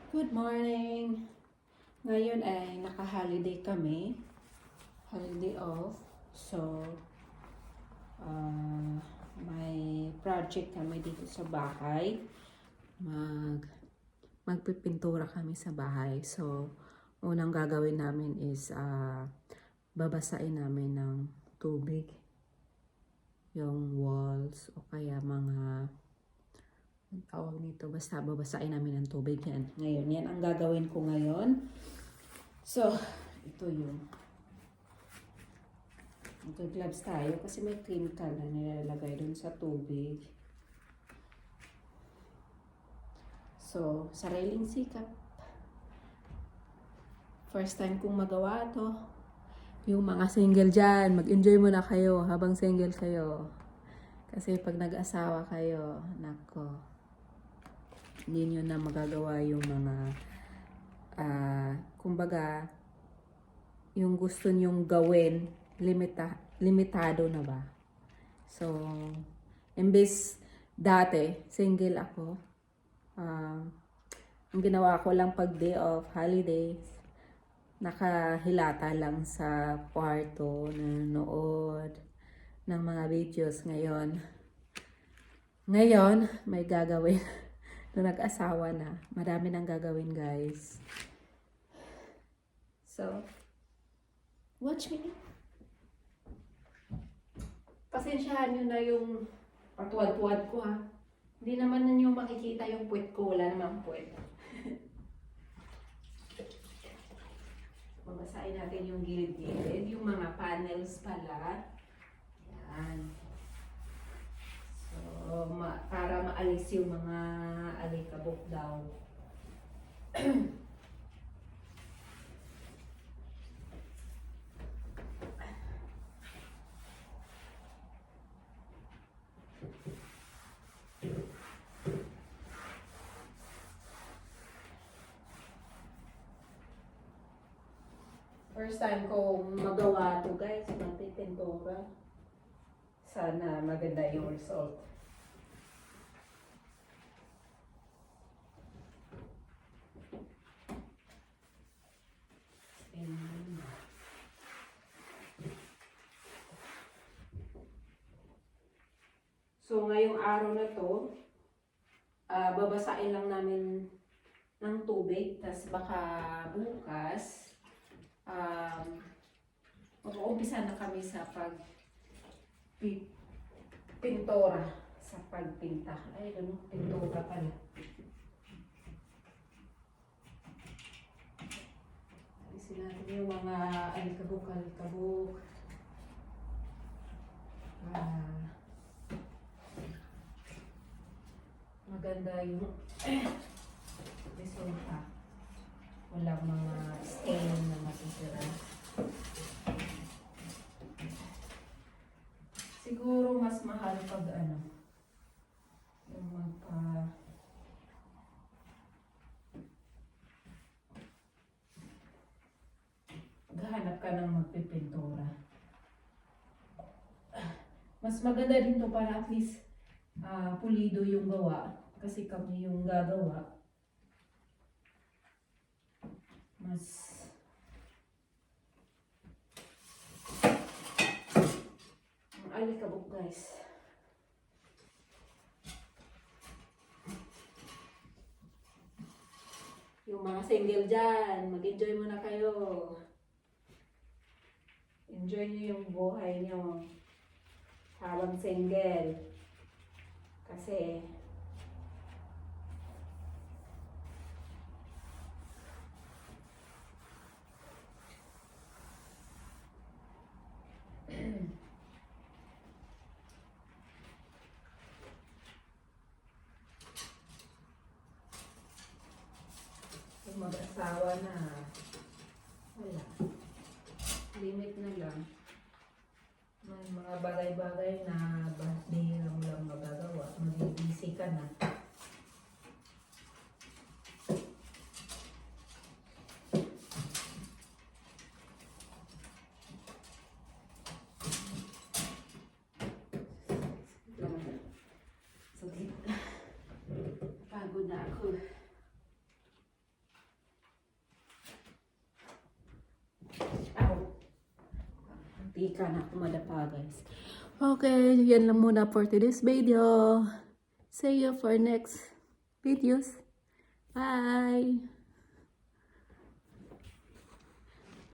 Good morning! Ngayon ay naka-holiday kami. Holiday off. So, may project kami dito sa bahay. Magpipintura kami sa bahay. So, unang gagawin namin is babasain namin ng tubig yung walls o kaya mga ang tawag nito, basta babasain namin ng tubig yan. Ngayon, yan ang gagawin ko ngayon. So, ito yung mag-gloves tayo kasi may chemical na nilalagay dun sa tubig. So, sariling sikap. First time kong magawa to. Yung mga single dyan, mag-enjoy muna kayo habang single kayo. Kasi pag nag-asawa kayo, nako, hindi nyo na magagawa yung mga kumbaga yung gusto nyong gawin limitado na ba. So imbes dati single ako, ang ginawa ko lang pag day of holidays, nakahilata lang sa kwarto, nanonood ng mga videos. Ngayon may gagawin. Nung nag-asawa na, marami nang gagawin, guys. So, watch me. Pasensyahan nyo na yung patuwad-tuwad ko, ha. Hindi naman ninyo makikita yung puwet ko. Wala namang puwet. Babasahin natin yung gilid-gilid. Yung mga panels pala. Yan. So, para maalis yung mga alikabok daw. First time ko magawa to, guys, magpipintura. Sana maganda yung result. So, ngayong araw na to, babasain lang namin ng tubig, tas baka bukas, mag-uumpisa na kami sa pintura, sa pagpinta. Ay, pintura pala. Alisin natin yung mga alikabok-alikabok. Maganda yung resulta. Walang mga stain na matitira. Siguro mas mahal pag yung gahanap ka ng magpipintura. Mas maganda din to para at least pulido yung gawa. Kasi kami yung gagawa. Mas ang alikabok, guys. Yung mga single dyan, mag-enjoy muna kayo. Enjoy nyo yung buhay nyo habang single. Kasi kung mag-asawa na, wala. Limit na lang. May mga bagay-bagay na bihira mo lang magagawa. Mag-busy ka na. Pagod na ako. Muntika na ako madapa, guys. Okay, yan lang muna for today's video. See you for next videos. Bye!